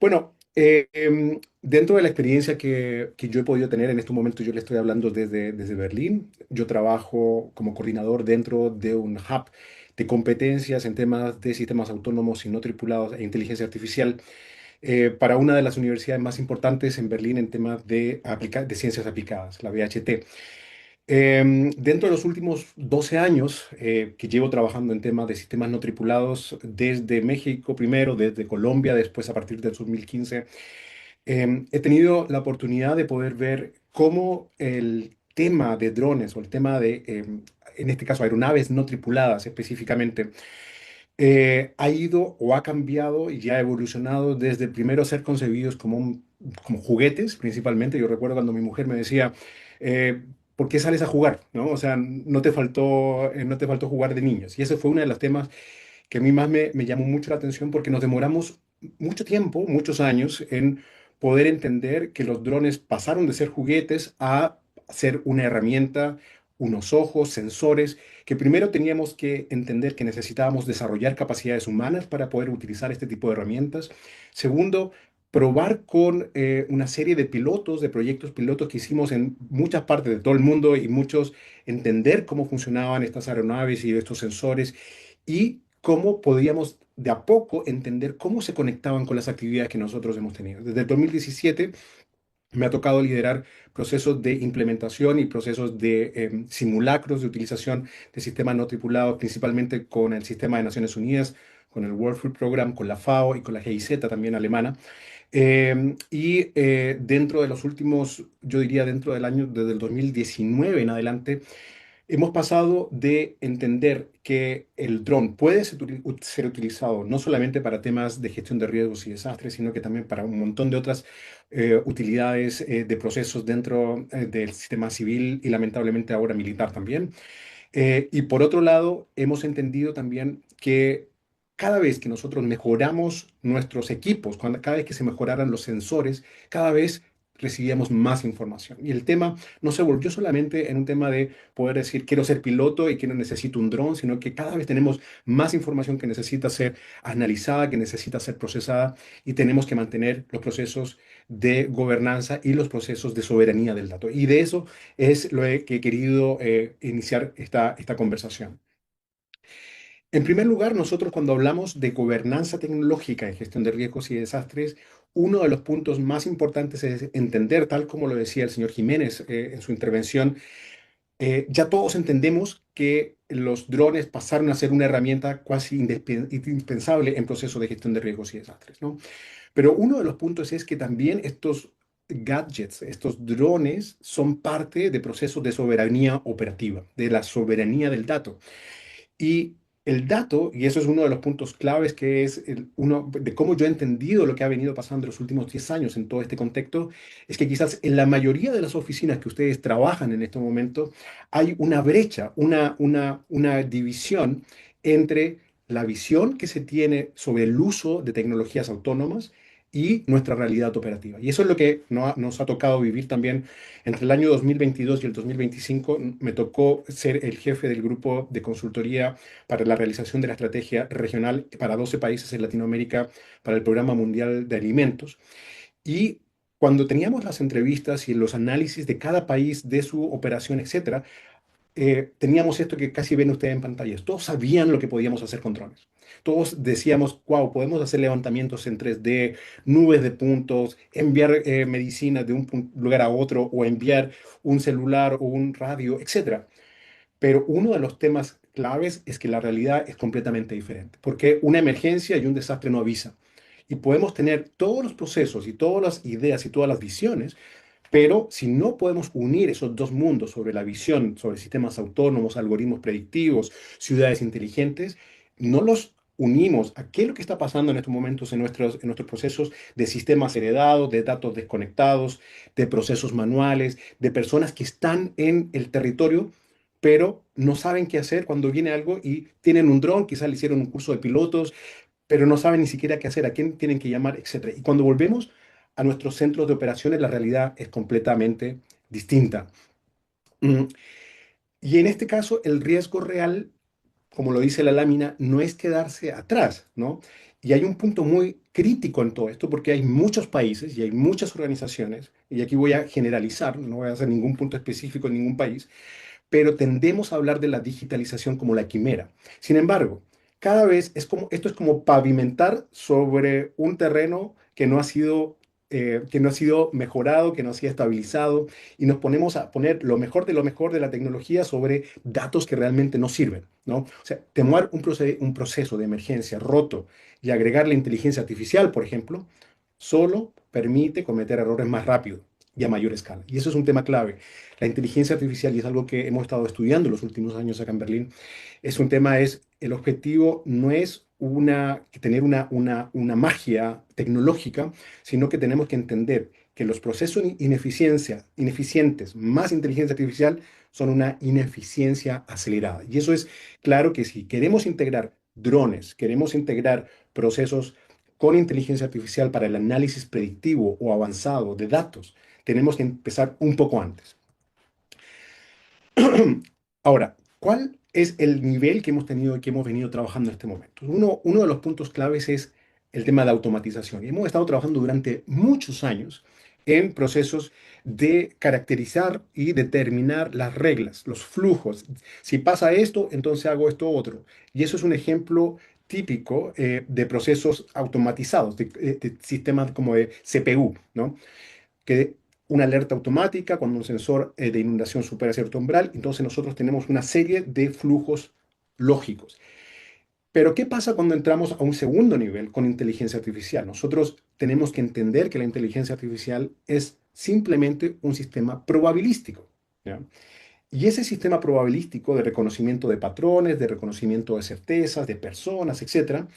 Bueno, dentro de la experiencia que yo he podido tener en este momento, yo le estoy hablando desde Berlín. Yo trabajo como coordinador dentro de un hub de competencias en temas de sistemas autónomos y no tripulados e inteligencia artificial para una de las universidades más importantes en Berlín en temas de ciencias aplicadas, la BHT. Dentro de los últimos 12 años que llevo trabajando en temas de sistemas no tripulados, desde México primero, desde Colombia, después a partir del 2015, he tenido la oportunidad de poder ver cómo el tema de drones o el tema en este caso, aeronaves no tripuladas específicamente, ha ido o ha cambiado y ya ha evolucionado desde primero ser concebidos como juguetes, principalmente. Yo recuerdo cuando mi mujer me decía, ¿por qué sales a jugar? ¿No? O sea, no te faltó jugar de niños. Y ese fue uno de los temas que a mí más me llamó mucho la atención porque nos demoramos mucho tiempo, muchos años, en poder entender que los drones pasaron de ser juguetes a ser una herramienta, unos ojos, sensores, que primero teníamos que entender que necesitábamos desarrollar capacidades humanas para poder utilizar este tipo de herramientas. Segundo, probar con una serie de pilotos, de proyectos pilotos que hicimos en muchas partes de todo el mundo y muchos entender cómo funcionaban estas aeronaves y estos sensores y cómo podíamos de a poco entender cómo se conectaban con las actividades que nosotros hemos tenido. Desde el 2017 me ha tocado liderar procesos de implementación y procesos de simulacros de utilización de sistemas no tripulados, principalmente con el sistema de Naciones Unidas, con el World Food Program, con la FAO y con la GIZ también alemana. Dentro de los últimos, yo diría dentro del año, desde el 2019 en adelante, hemos pasado de entender que el dron puede ser utilizado no solamente para temas de gestión de riesgos y desastres, sino que también para un montón de otras utilidades de procesos dentro del sistema civil y lamentablemente ahora militar también. Y por otro lado, hemos entendido también que cada vez que nosotros mejoramos nuestros equipos, cada vez que se mejoraran los sensores, cada vez recibíamos más información. Y el tema no se volvió solamente en un tema de poder decir quiero ser piloto y que no necesito un dron, sino que cada vez tenemos más información que necesita ser analizada, que necesita ser procesada y tenemos que mantener los procesos de gobernanza y los procesos de soberanía del dato. Y de eso es que he querido iniciar esta conversación. En primer lugar, nosotros cuando hablamos de gobernanza tecnológica en gestión de riesgos y desastres, uno de los puntos más importantes es entender, tal como lo decía el señor Jiménez en su intervención, ya todos entendemos que los drones pasaron a ser una herramienta casi indispensable en procesos de gestión de riesgos y desastres, ¿no? Pero uno de los puntos es que también estos gadgets, estos drones, son parte de procesos de soberanía operativa, de la soberanía del dato. Y el dato, y eso es uno de los puntos claves, que es uno de cómo yo he entendido lo que ha venido pasando en los últimos 10 años en todo este contexto, es que quizás en la mayoría de las oficinas que ustedes trabajan en este momento hay una brecha, una división entre la visión que se tiene sobre el uso de tecnologías autónomas y nuestra realidad operativa. Y eso es lo que nos ha tocado vivir también entre el año 2022 y el 2025. Me tocó ser el jefe del grupo de consultoría para la realización de la estrategia regional para 12 países en Latinoamérica para el Programa Mundial de Alimentos. Y cuando teníamos las entrevistas y los análisis de cada país, de su operación, etcétera, teníamos esto que casi ven ustedes en pantallas. Todos sabían lo que podíamos hacer con drones. Todos decíamos, wow, podemos hacer levantamientos en 3D, nubes de puntos, enviar medicinas de un lugar a otro o enviar un celular o un radio, etcétera. Pero uno de los temas claves es que la realidad es completamente diferente, porque una emergencia y un desastre no avisa. Y podemos tener todos los procesos y todas las ideas y todas las visiones, pero si no podemos unir esos dos mundos sobre la visión, sobre sistemas autónomos, algoritmos predictivos, ciudades inteligentes, no los unimos a qué es lo que está pasando en estos momentos en nuestros procesos de sistemas heredados, de datos desconectados, de procesos manuales, de personas que están en el territorio, pero no saben qué hacer cuando viene algo y tienen un dron, quizás le hicieron un curso de pilotos, pero no saben ni siquiera qué hacer, a quién tienen que llamar, etcétera. Y cuando volvemos a nuestros centros de operaciones, la realidad es completamente distinta. Mm, Y en este caso, el riesgo real, como lo dice la lámina, no es quedarse atrás, ¿no? Y hay un punto muy crítico en todo esto porque hay muchos países y hay muchas organizaciones, y aquí voy a generalizar, no voy a hacer ningún punto específico en ningún país, pero tendemos a hablar de la digitalización como la quimera. Sin embargo, cada vez esto es como pavimentar sobre un terreno que no ha sido mejorado, que no ha sido estabilizado, y nos ponemos a poner lo mejor de la tecnología sobre datos que realmente no sirven, ¿no? O sea, tomar un proceso de emergencia roto y agregar la inteligencia artificial, por ejemplo, solo permite cometer errores más rápido y a mayor escala. Y eso es un tema clave. La inteligencia artificial, y es algo que hemos estado estudiando en los últimos años acá en Berlín, el objetivo no es tener una magia tecnológica, sino que tenemos que entender que los procesos ineficientes más inteligencia artificial son una ineficiencia acelerada. Y eso es claro que si queremos integrar drones, queremos integrar procesos con inteligencia artificial para el análisis predictivo o avanzado de datos, tenemos que empezar un poco antes. Ahora, ¿cuál es el nivel que hemos tenido y que hemos venido trabajando en este momento? Uno de los puntos claves es el tema de automatización. Y hemos estado trabajando durante muchos años en procesos de caracterizar y determinar las reglas, los flujos. Si pasa esto, entonces hago esto otro. Y eso es un ejemplo típico de procesos automatizados, de sistemas como de CPU, ¿no? Que una alerta automática cuando un sensor de inundación supera cierto umbral, entonces nosotros tenemos una serie de flujos lógicos. Pero ¿qué pasa cuando entramos a un segundo nivel con inteligencia artificial? Nosotros tenemos que entender que la inteligencia artificial es simplemente un sistema probabilístico, ¿ya? Y ese sistema probabilístico de reconocimiento de patrones, de reconocimiento de certezas, de personas, etcétera,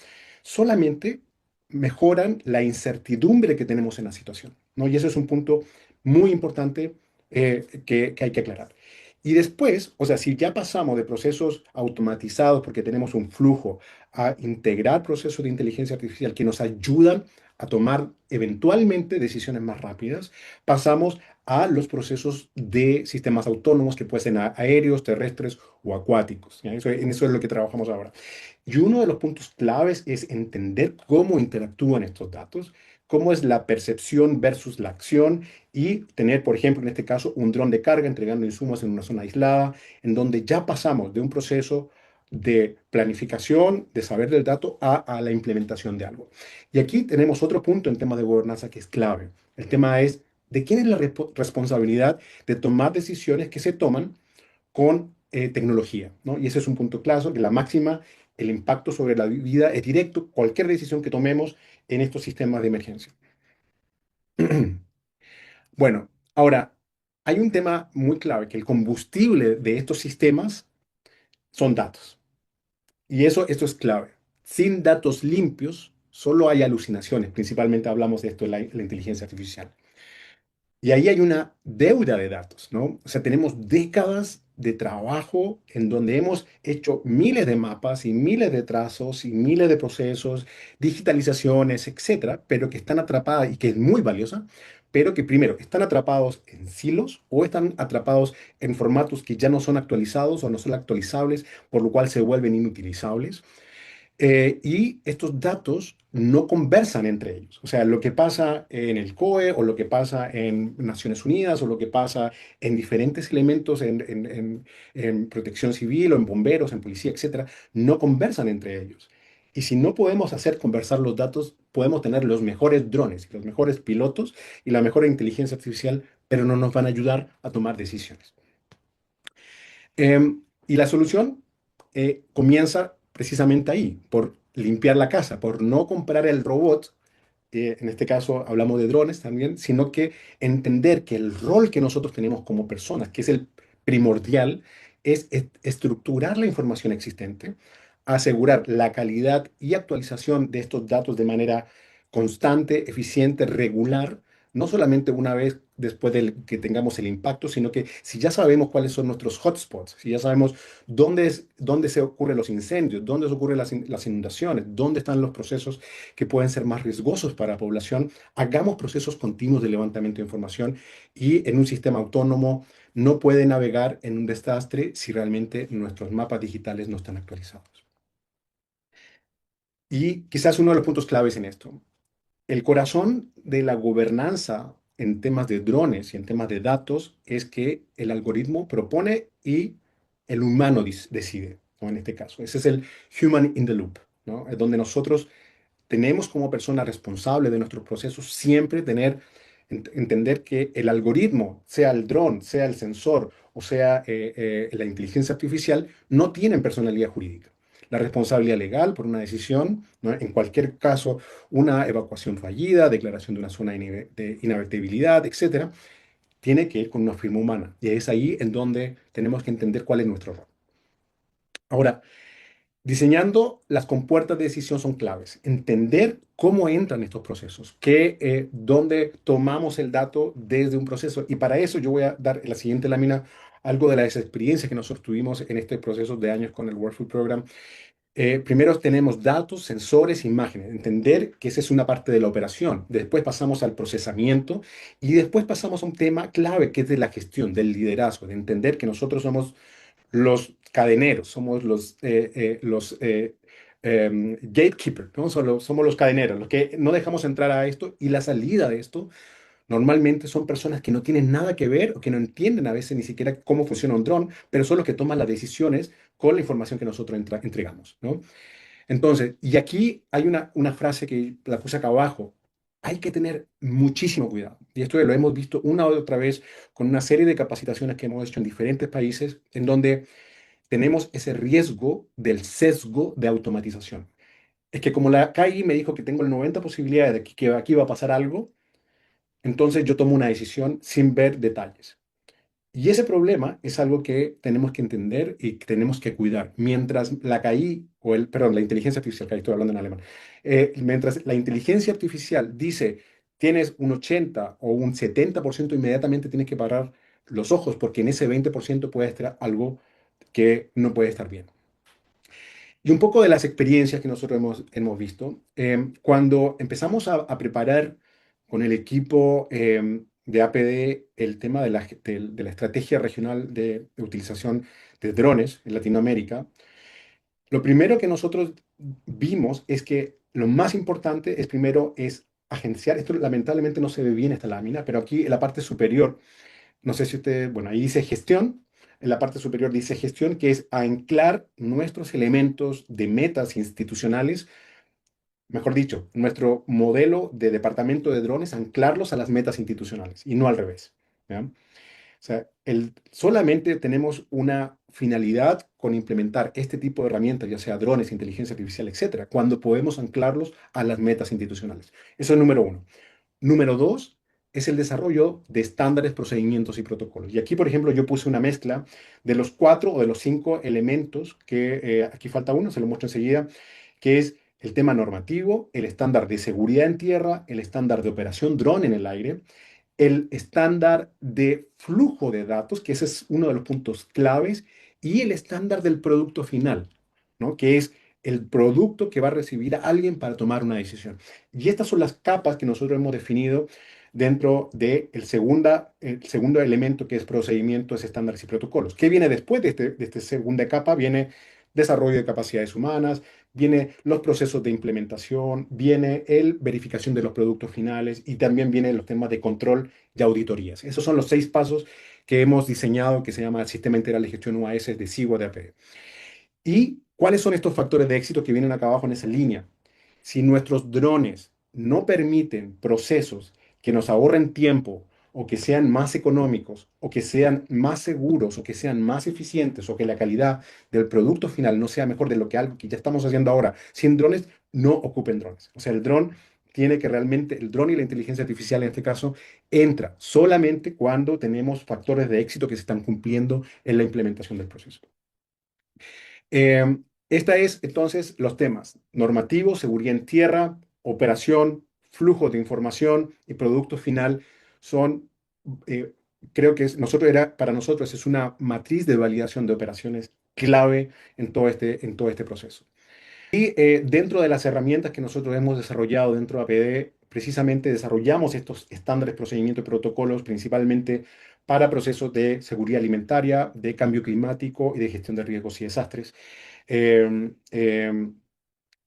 solamente mejoran la incertidumbre que tenemos en la situación, ¿no? Y eso es un punto muy importante que hay que aclarar. Y después, o sea, si ya pasamos de procesos automatizados porque tenemos un flujo a integrar procesos de inteligencia artificial que nos ayudan a tomar eventualmente decisiones más rápidas, pasamos a los procesos de sistemas autónomos que pueden ser aéreos, terrestres o acuáticos, ¿ya? En eso es lo que trabajamos ahora. Y uno de los puntos claves es entender cómo interactúan estos datos, cómo es la percepción versus la acción y tener, por ejemplo, en este caso, un dron de carga entregando insumos en una zona aislada, en donde ya pasamos de un proceso de planificación, de saber del dato, a la implementación de algo. Y aquí tenemos otro punto en temas de gobernanza que es clave. El tema es de quién es la responsabilidad de tomar decisiones que se toman con tecnología, ¿no? Y ese es un punto claro, que la máxima, el impacto sobre la vida es directo, cualquier decisión que tomemos en estos sistemas de emergencia. Bueno, ahora, hay un tema muy clave, que el combustible de estos sistemas son datos. Y esto es clave. Sin datos limpios, solo hay alucinaciones. Principalmente hablamos de esto en la inteligencia artificial. Y ahí hay una deuda de datos, ¿no? O sea, tenemos décadas de trabajo en donde hemos hecho miles de mapas y miles de trazos y miles de procesos, digitalizaciones, etcétera, pero que están atrapadas y que es muy valiosa, pero que primero están atrapados en silos o están atrapados en formatos que ya no son actualizados o no son actualizables, por lo cual se vuelven inutilizables. Y estos datos no conversan entre ellos. O sea, lo que pasa en el COE o lo que pasa en Naciones Unidas o lo que pasa en diferentes elementos en protección civil o en bomberos, en policía, etcétera, no conversan entre ellos. Y si no podemos hacer conversar los datos, podemos tener los mejores drones, los mejores pilotos y la mejor inteligencia artificial, pero no nos van a ayudar a tomar decisiones. Y la solución comienza precisamente ahí, por limpiar la casa, por no comprar el robot, en este caso hablamos de drones también, sino que entender que el rol que nosotros tenemos como personas, que es el primordial, es estructurar la información existente, asegurar la calidad y actualización de estos datos de manera constante, eficiente, regular, no solamente una vez después de que tengamos el impacto, sino que si ya sabemos cuáles son nuestros hotspots, si ya sabemos dónde se ocurren los incendios, dónde se ocurren las inundaciones, dónde están los procesos que pueden ser más riesgosos para la población, hagamos procesos continuos de levantamiento de información y en un sistema autónomo no puede navegar en un desastre si realmente nuestros mapas digitales no están actualizados. Y quizás uno de los puntos claves en esto. El corazón de la gobernanza en temas de drones y en temas de datos es que el algoritmo propone y el humano decide, ¿no? En este caso, ese es el human in the loop, ¿no? Es donde nosotros tenemos como persona responsable de nuestros procesos siempre entender que el algoritmo, sea el dron, sea el sensor o sea la inteligencia artificial, no tienen personalidad jurídica. La responsabilidad legal por una decisión, ¿no? En cualquier caso, una evacuación fallida, declaración de una zona de inhabitabilidad, etcétera, tiene que ir con una firma humana. Y es ahí en donde tenemos que entender cuál es nuestro rol. Ahora, diseñando las compuertas de decisión son claves. Entender cómo entran estos procesos, dónde tomamos el dato desde un proceso. Y para eso yo voy a dar en la siguiente lámina algo de las experiencias que nosotros tuvimos en este proceso de años con el Workflow Program. Primero tenemos datos, sensores, imágenes. Entender que esa es una parte de la operación. Después pasamos al procesamiento y después pasamos a un tema clave que es de la gestión, del liderazgo, de entender que nosotros somos los cadeneros, somos los gatekeepers, ¿no? Somos los cadeneros, los que no dejamos entrar a esto y la salida de esto normalmente son personas que no tienen nada que ver o que no entienden a veces ni siquiera cómo funciona un dron, pero son los que toman las decisiones con la información que nosotros entregamos, ¿no? Entonces, y aquí hay una frase que la puse acá abajo. Hay que tener muchísimo cuidado. Y esto lo hemos visto una u otra vez con una serie de capacitaciones que hemos hecho en diferentes países, en donde tenemos ese riesgo del sesgo de automatización. Es que como la KI me dijo que tengo el 90 posibilidades de que aquí va a pasar algo, entonces yo tomo una decisión sin ver detalles. Y ese problema es algo que tenemos que entender y que tenemos que cuidar. Mientras la KI, perdón, la inteligencia artificial, que ahí estoy hablando en alemán, mientras la inteligencia artificial dice tienes un 80 o un 70%, inmediatamente tienes que parar los ojos porque en ese 20% puede estar algo que no puede estar bien. Y un poco de las experiencias que nosotros hemos visto, cuando empezamos a preparar con el equipo de APD el tema de la estrategia regional de utilización de drones en Latinoamérica, lo primero que nosotros vimos es que lo más importante es primero es agenciar, esto lamentablemente no se ve bien esta lámina, pero aquí en la parte superior no sé si usted, bueno, ahí dice gestión, en la parte superior dice gestión, que es anclar nuestros elementos de metas institucionales, mejor dicho, nuestro modelo de departamento de drones, anclarlos a las metas institucionales y no al revés. ¿Ya? O sea, solamente tenemos una finalidad con implementar este tipo de herramientas, ya sea drones, inteligencia artificial, etcétera, cuando podemos anclarlos a las metas institucionales. Eso es número uno. Número dos es el desarrollo de estándares, procedimientos y protocolos. Y aquí, por ejemplo, yo puse una mezcla de los cuatro o de los cinco elementos que aquí falta uno, se lo muestro enseguida, que es el tema normativo, el estándar de seguridad en tierra, el estándar de operación dron en el aire, el estándar de flujo de datos, que ese es uno de los puntos claves, y el estándar del producto final, ¿no? Que es el producto que va a recibir a alguien para tomar una decisión. Y estas son las capas que nosotros hemos definido dentro del el segundo elemento que es procedimientos, estándares y protocolos. ¿Qué viene después de esta segunda capa? Viene desarrollo de capacidades humanas, viene los procesos de implementación, viene el verificación de los productos finales y también vienen los temas de control y auditorías. Esos son los 6 pasos que hemos diseñado, que se llama el Sistema Integral de Gestión UAS de SIGUA de APE. ¿Y cuáles son estos factores de éxito que vienen acá abajo en esa línea? Si nuestros drones no permiten procesos que nos ahorren tiempo o que sean más económicos o que sean más seguros o que sean más eficientes o que la calidad del producto final no sea mejor de lo que algo que ya estamos haciendo ahora, sin drones, no ocupen drones. O sea, el dron tiene que realmente, el dron y la inteligencia artificial en este caso, entra solamente cuando tenemos factores de éxito que se están cumpliendo en la implementación del proceso. Esta es entonces los temas normativo, seguridad en tierra, operación, flujo de información y producto final son, eh, creo que para nosotros es una matriz de validación de operaciones clave en todo este proceso. Y dentro de las herramientas que nosotros hemos desarrollado dentro de APD, precisamente desarrollamos estos estándares, procedimientos y protocolos principalmente para procesos de seguridad alimentaria, de cambio climático y de gestión de riesgos y desastres. Eh, eh,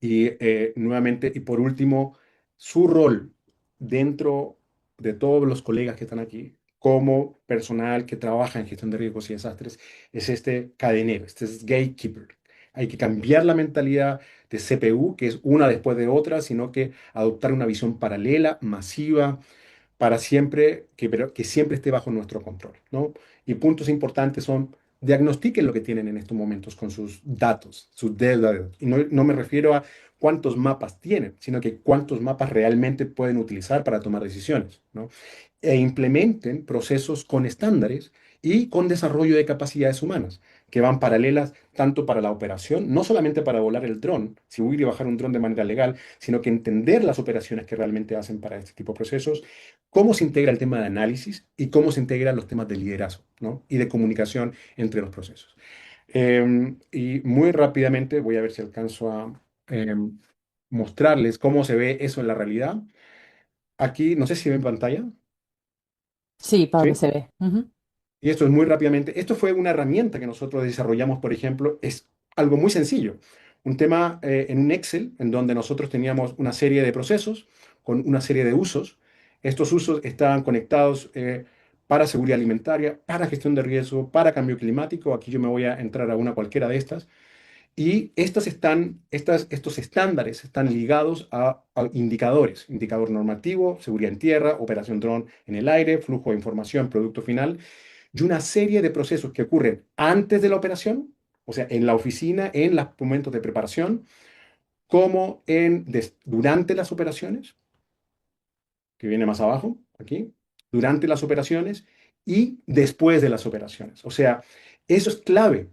Y nuevamente, y por último, su rol dentro de todos los colegas que están aquí, como personal que trabaja en gestión de riesgos y desastres, es este cadenero, este es gatekeeper. Hay que cambiar la mentalidad de CPU, que es una después de otra, sino que adoptar una visión paralela, masiva, para siempre, pero que siempre esté bajo nuestro control, ¿no? Y puntos importantes son, diagnostiquen lo que tienen en estos momentos con sus datos, sus deudas. Y no me refiero a cuántos mapas tienen, sino que cuántos mapas realmente pueden utilizar para tomar decisiones, ¿no? E implementen procesos con estándares y con desarrollo de capacidades humanas, que van paralelas tanto para la operación, no solamente para volar el dron, si huir y bajar un dron de manera legal, sino que entender las operaciones que realmente hacen para este tipo de procesos, cómo se integra el tema de análisis y cómo se integran los temas de liderazgo, ¿no? Y de comunicación entre los procesos. Y muy rápidamente voy a ver si alcanzo a mostrarles cómo se ve eso en la realidad. Aquí, no sé si ven pantalla, Sí, Pablo, ¿sí? se ve. Ujú. Y esto es muy rápidamente. Esto fue una herramienta que nosotros desarrollamos, por ejemplo, es algo muy sencillo. Un tema en un Excel en donde nosotros teníamos una serie de procesos con una serie de usos. Estos usos estaban conectados para seguridad alimentaria, para gestión de riesgo, para cambio climático. Aquí yo me voy a entrar a una cualquiera de estas. Y estos estándares están ligados a indicadores, indicador normativo, seguridad en tierra, operación dron en el aire, flujo de información, producto final, y una serie de procesos que ocurren antes de la operación, o sea, en la oficina, en los momentos de preparación, como durante las operaciones, que viene más abajo, aquí, durante las operaciones y después de las operaciones. O sea, eso es clave,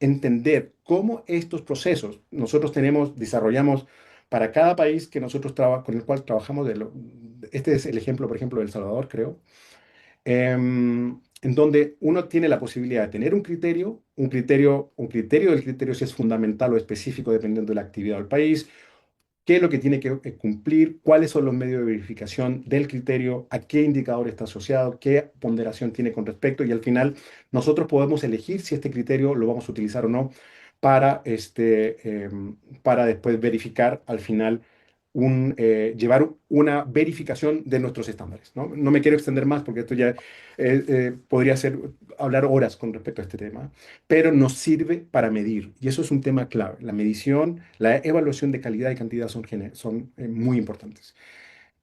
entender cómo estos procesos nosotros desarrollamos para cada país que con el cual trabajamos. Este es el ejemplo, por ejemplo, de El Salvador, creo, en donde uno tiene la posibilidad de tener un criterio del criterio si es fundamental o específico dependiendo de la actividad del país, qué es lo que tiene que cumplir, cuáles son los medios de verificación del criterio, a qué indicador está asociado, qué ponderación tiene con respecto, y al final nosotros podemos elegir si este criterio lo vamos a utilizar o no para, para después verificar al final. Llevar una verificación de nuestros estándares, ¿no? No me quiero extender más porque esto ya podría ser hablar horas con respecto a este tema, pero nos sirve para medir. Y eso es un tema clave. La medición, la evaluación de calidad y cantidad son muy importantes.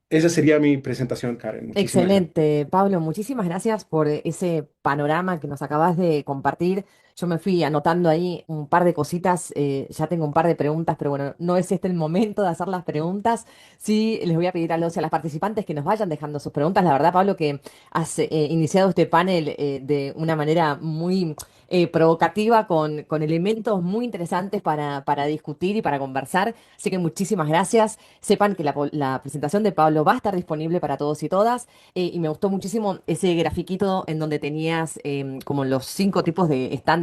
Esa sería mi presentación, Karen. Muchísimas gracias. Excelente, Pablo, muchísimas gracias por ese panorama que nos acabas de compartir. Yo me fui anotando ahí un par de cositas, ya tengo un par de preguntas, pero bueno, no es este el momento de hacer las preguntas. Sí, les voy a pedir a las participantes que nos vayan dejando sus preguntas. La verdad, Pablo, que has iniciado este panel de una manera muy provocativa, con elementos muy interesantes para discutir y para conversar. Así que muchísimas gracias. Sepan que la presentación de Pablo va a estar disponible para todos y todas. Y me gustó muchísimo ese grafiquito en donde tenías como los 5 tipos de estándares,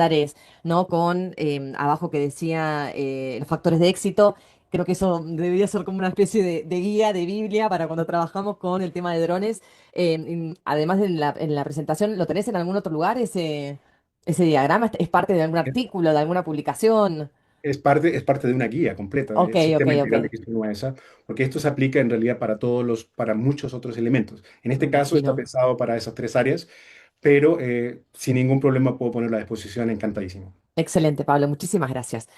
¿no? Con abajo que decía los factores de éxito. Creo que eso debería ser como una especie de guía, de Biblia para cuando trabajamos con el tema de drones. Además de en la presentación, ¿lo tenés en algún otro lugar ese diagrama? ¿Es parte de algún artículo, de alguna publicación? Es parte de una guía completa Ok, del ok, sistema ok. integral de gestión UASA, porque esto se aplica en realidad para muchos otros elementos. En Me este caso está imagino. pensado para esas tres áreas, pero sin ningún problema puedo ponerlo a disposición, encantadísimo. Excelente, Pablo. Muchísimas gracias.